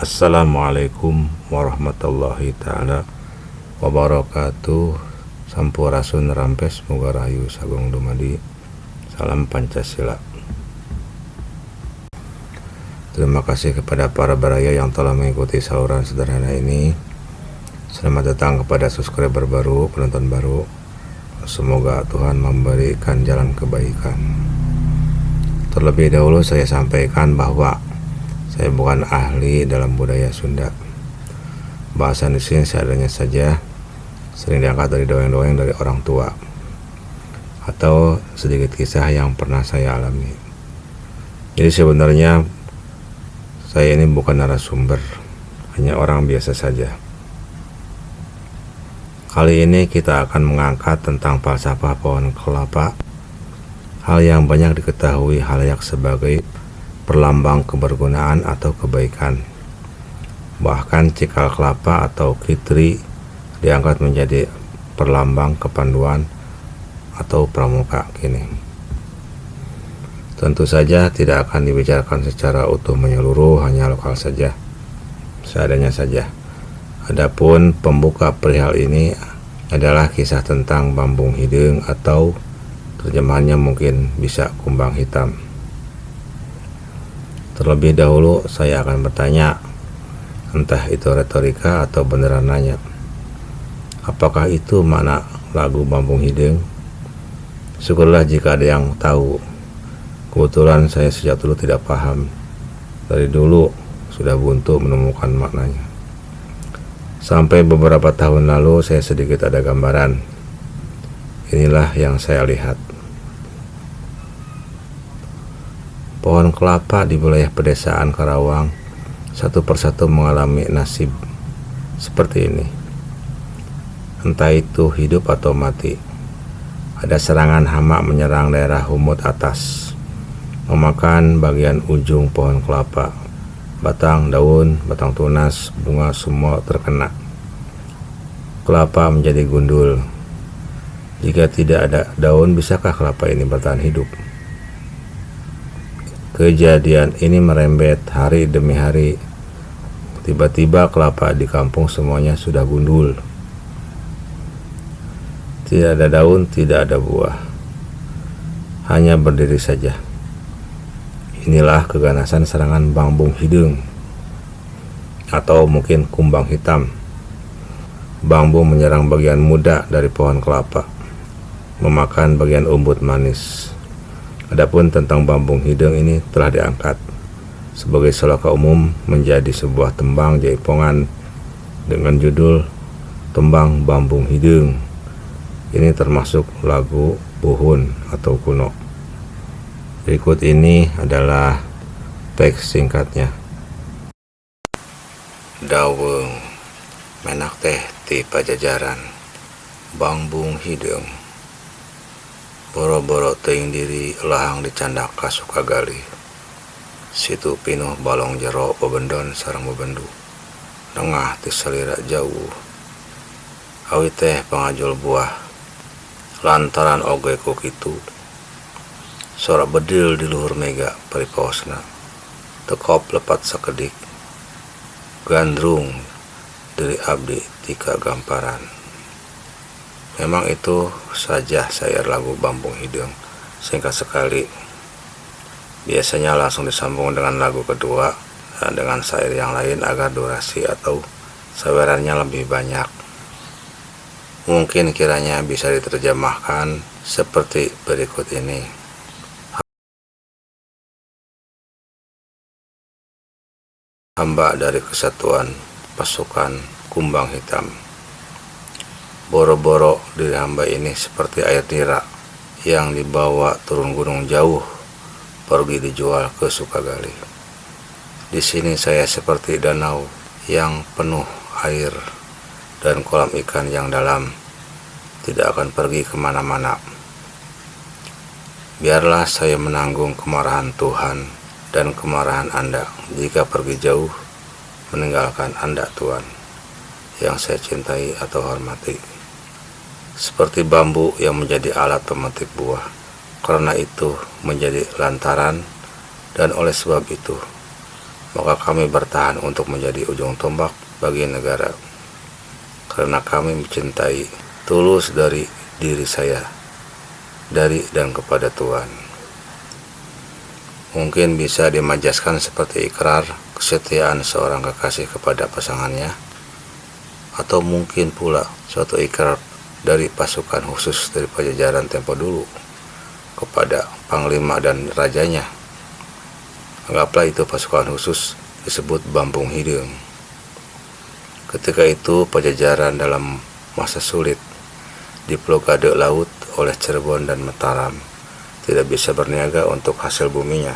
Assalamualaikum warahmatullahi ta'ala wabarakatuh. Sampurasun rampes muga rahayu sagung dumadi. Salam Pancasila. Terima kasih kepada para baraya yang telah mengikuti saluran sederhana ini. Selamat datang kepada subscriber baru, penonton baru. Semoga Tuhan memberikan jalan kebaikan. Terlebih dahulu saya sampaikan bahwa saya bukan ahli dalam budaya Sunda. Bahasan di sini seadanya saja, sering diangkat dari dongeng-dongeng dari orang tua atau sedikit kisah yang pernah saya alami. Jadi sebenarnya saya ini bukan narasumber, hanya orang biasa saja. Kali ini kita akan mengangkat tentang falsafah pohon kelapa, hal yang banyak diketahui halayak sebagai perlambang kebergunaan atau kebaikan. Bahkan cikal kelapa atau kitri diangkat menjadi perlambang kepanduan atau pramuka kini. Tentu saja tidak akan dibicarakan secara utuh menyeluruh, hanya lokal saja, seadanya saja. Adapun pembuka perihal ini adalah kisah tentang bambung hidung atau terjemahannya mungkin bisa kumbang hitam. Terlebih dahulu saya akan bertanya, entah itu retorika atau beneran nanya, apakah itu makna lagu Bambung Hidung? Syukurlah jika ada yang tahu. Kebetulan saya sejak dulu tidak paham. Dari dulu sudah buntu menemukan maknanya. Sampai beberapa tahun lalu saya sedikit ada gambaran. Inilah yang saya lihat. Pohon kelapa di wilayah pedesaan Karawang satu persatu mengalami nasib seperti ini. Entah itu hidup atau mati. Ada serangan hama menyerang daerah Humut atas, memakan bagian ujung pohon kelapa. Batang, daun, batang tunas, bunga semua terkena. Kelapa menjadi gundul. Jika tidak ada daun, bisakah kelapa ini bertahan hidup? Kejadian ini merembet hari demi hari. Tiba-tiba kelapa di kampung semuanya sudah gundul. Tidak ada daun, tidak ada buah. Hanya berdiri saja. Inilah keganasan serangan bambung hidung atau mungkin kumbang hitam. Bambu menyerang bagian muda dari pohon kelapa, memakan bagian umbut manis. Adapun tentang bambung hidung ini telah diangkat sebagai sloka umum menjadi sebuah tembang jaipongan dengan judul Tembang Bambung Hidung. Ini termasuk lagu Buhun atau kuno. Berikut ini adalah teks singkatnya. Dawung menak teh ti pajajaran bambung hidung. Boro-boro teuing diri lahang dicandak ka Sukagali. Situ pinuh balong jero bebendon sareng bebendu. Dengah ti salira jauh. Awi teh pangajul buah. Lantaran oge ku kitu. Sora bedil di luhur mega paripaosna. Tekop lepat sakedik. Gandrung diri abdi tika gamparan. Memang itu saja syair lagu Bambung Hidung, singkat sekali. Biasanya langsung disambung dengan lagu kedua dan dengan syair yang lain agar durasi atau sawerannya lebih banyak. Mungkin kiranya bisa diterjemahkan seperti berikut ini. Hamba dari kesatuan pasukan kumbang hitam. Boro-boro diri hamba ini seperti air nira yang dibawa turun gunung jauh, pergi dijual ke Sukagali. Di sini saya seperti danau yang penuh air dan kolam ikan yang dalam, tidak akan pergi kemana-mana. Biarlah saya menanggung kemarahan Tuhan dan kemarahan Anda jika pergi jauh meninggalkan Anda Tuhan yang saya cintai atau hormati. Seperti bambu yang menjadi alat pemetik buah, karena itu menjadi lantaran, dan oleh sebab itu maka kami bertahan untuk menjadi ujung tombak bagi negara. Karena kami mencintai tulus dari diri saya, dari dan kepada Tuhan. Mungkin bisa dimajaskan seperti ikrar kesetiaan seorang kekasih kepada pasangannya, atau mungkin pula suatu ikrar dari pasukan khusus dari Pajajaran tempo dulu kepada panglima dan rajanya. Anggaplah itu pasukan khusus disebut Bambung Hidung. Ketika itu Pajajaran dalam masa sulit, diblokade laut oleh Cirebon dan Mataram, tidak bisa berniaga untuk hasil buminya,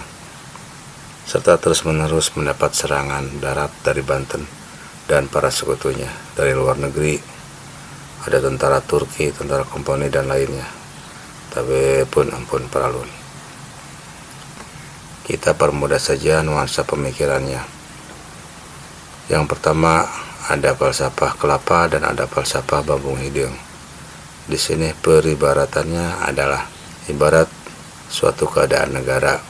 serta terus-menerus mendapat serangan darat dari Banten dan para sekutunya dari luar negeri. Ada tentara Turki, tentara Komponi dan lainnya. Tapi pun ampun peralun. Kita permudah saja nuansa pemikirannya. Yang pertama, ada falsafah kelapa dan ada falsafah Bambung Hidung. Di sini peribaratannya adalah ibarat suatu keadaan negara.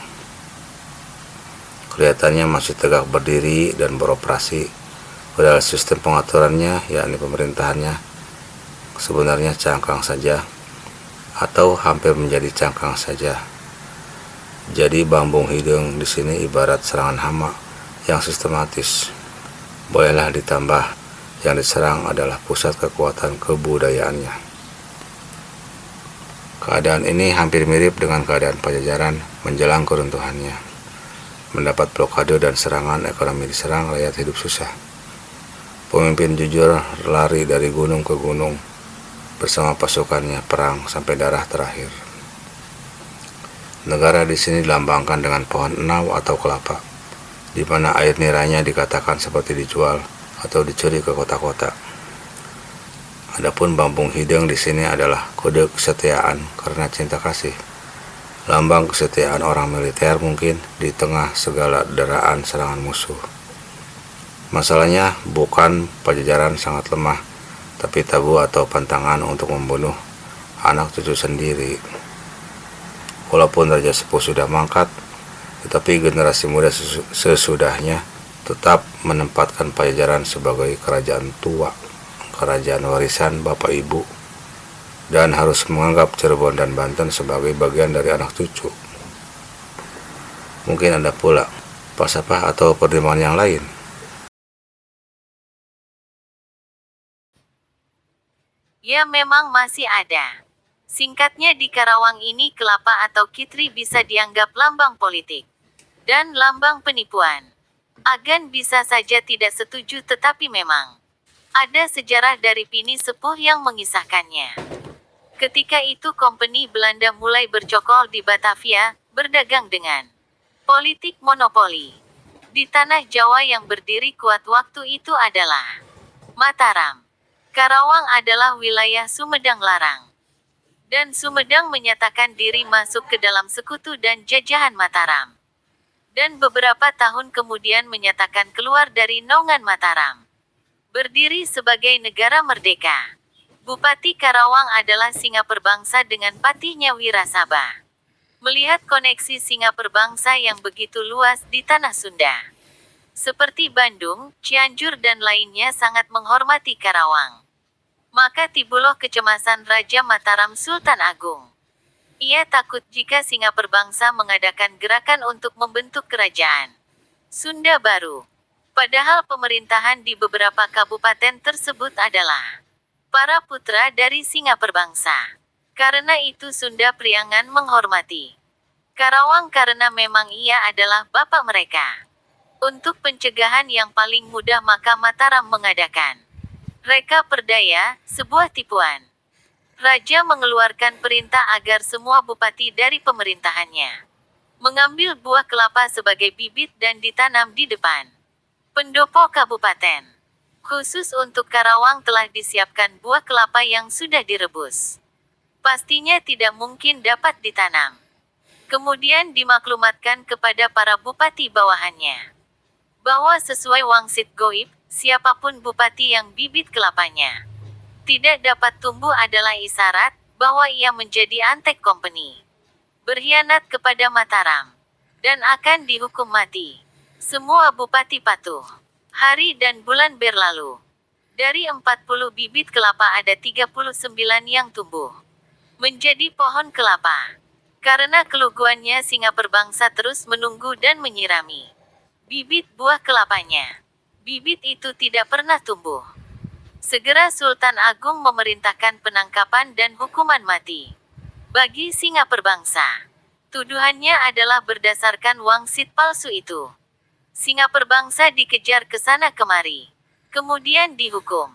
Kelihatannya masih tegak berdiri dan beroperasi, padahal sistem pengaturannya, yakni pemerintahannya, sebenarnya cangkang saja atau hampir menjadi cangkang saja. Jadi Bambung Hidung di sini ibarat serangan hama yang sistematis. Bolehlah ditambah yang diserang adalah pusat kekuatan kebudayaannya. Keadaan ini hampir mirip dengan keadaan Pajajaran menjelang keruntuhannya. Mendapat blokade dan serangan ekonomi diserang, rakyat hidup susah. Pemimpin jujur lari dari gunung ke gunung bersama pasukannya, perang sampai darah terakhir. Negara di sini dilambangkan dengan pohon enau atau kelapa, di mana air niranya dikatakan seperti dijual atau dicuri ke kota-kota. Adapun Bambung Hidung di sini adalah kode kesetiaan karena cinta kasih, lambang kesetiaan orang militer mungkin di tengah segala deraan serangan musuh. Masalahnya bukan Pajajaran sangat lemah, tapi tabu atau pantangan untuk membunuh anak cucu sendiri. Walaupun Raja Sepuh sudah mangkat, tetapi generasi muda sesudahnya tetap menempatkan Pajajaran sebagai kerajaan tua, kerajaan warisan bapak ibu, dan harus menganggap Cirebon dan Banten sebagai bagian dari anak cucu. Mungkin ada pula falsafah atau pertimbangan yang lain. Ya, memang masih ada. Singkatnya, di Karawang ini kelapa atau kitri bisa dianggap lambang politik dan lambang penipuan. Agan bisa saja tidak setuju, tetapi memang ada sejarah dari Pini Sepuh yang mengisahkannya. Ketika itu kompeni Belanda mulai bercokol di Batavia, berdagang dengan politik monopoli. Di tanah Jawa yang berdiri kuat waktu itu adalah Mataram. Karawang adalah wilayah Sumedang Larang. Dan Sumedang menyatakan diri masuk ke dalam sekutu dan jajahan Mataram. Dan beberapa tahun kemudian menyatakan keluar dari naungan Mataram. Berdiri sebagai negara merdeka. Bupati Karawang adalah Singa Perbangsa dengan patihnya Wirasaba. Melihat koneksi Singa Perbangsa yang begitu luas di tanah Sunda, seperti Bandung, Cianjur dan lainnya sangat menghormati Karawang. Maka timbullah kecemasan Raja Mataram Sultan Agung. Ia takut jika Singa Perbangsa mengadakan gerakan untuk membentuk kerajaan Sunda baru. Padahal pemerintahan di beberapa kabupaten tersebut adalah para putra dari Singa Perbangsa. Karena itu Sunda Priangan menghormati Karawang karena memang ia adalah bapak mereka. Untuk pencegahan yang paling mudah maka Mataram mengadakan Reka Perdaya, sebuah tipuan. Raja mengeluarkan perintah agar semua bupati dari pemerintahannya mengambil buah kelapa sebagai bibit dan ditanam di depan pendopo kabupaten. Khusus untuk Karawang telah disiapkan buah kelapa yang sudah direbus. Pastinya tidak mungkin dapat ditanam. Kemudian dimaklumatkan kepada para bupati bawahannya bahwa sesuai wangsit goib, siapapun bupati yang bibit kelapanya tidak dapat tumbuh adalah isyarat bahwa ia menjadi antek kompeni, berkhianat kepada Mataram, dan akan dihukum mati. Semua bupati patuh. Hari dan bulan berlalu. Dari 40 bibit kelapa ada 39 yang tumbuh menjadi pohon kelapa. Karena keluguannya, singa perbangsa terus menunggu dan menyirami bibit buah kelapanya. Bibit itu tidak pernah tumbuh. Segera Sultan Agung memerintahkan penangkapan dan hukuman mati bagi singa perbangsa. Tuduhannya adalah berdasarkan wangsit palsu itu. Singa perbangsa dikejar ke sana kemari, kemudian dihukum.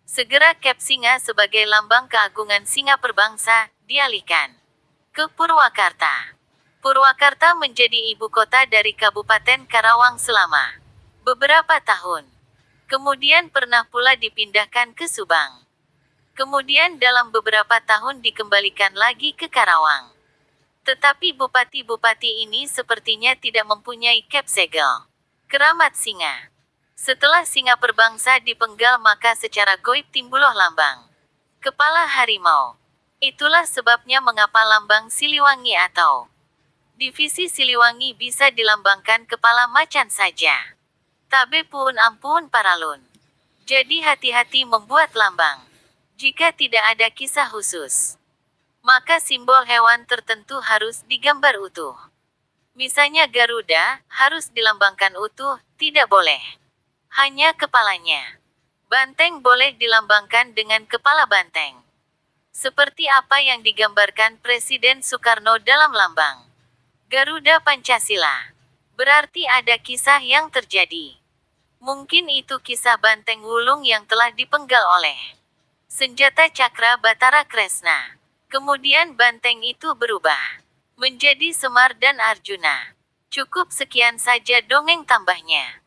Segera Kep Singa sebagai lambang keagungan singa perbangsa dialihkan ke Purwakarta. Purwakarta menjadi ibu kota dari Kabupaten Karawang selama beberapa tahun. Kemudian pernah pula dipindahkan ke Subang. Kemudian dalam beberapa tahun dikembalikan lagi ke Karawang. Tetapi bupati-bupati ini sepertinya tidak mempunyai Kep Segel keramat singa. Setelah singa perbangsa dipenggal, maka secara goib timbullah lambang kepala harimau. Itulah sebabnya mengapa lambang Siliwangi atau divisi Siliwangi bisa dilambangkan kepala macan saja. Tabe pun ampun paralun. Jadi hati-hati membuat lambang. Jika tidak ada kisah khusus, maka simbol hewan tertentu harus digambar utuh. Misalnya Garuda, harus dilambangkan utuh, tidak boleh hanya kepalanya. Banteng boleh dilambangkan dengan kepala banteng. Seperti apa yang digambarkan Presiden Soekarno dalam lambang Garuda Pancasila. Berarti ada kisah yang terjadi. Mungkin itu kisah Banteng Wulung yang telah dipenggal oleh senjata Cakra Batara Kresna. Kemudian banteng itu berubah menjadi Semar dan Arjuna. Cukup sekian saja dongeng tambahnya.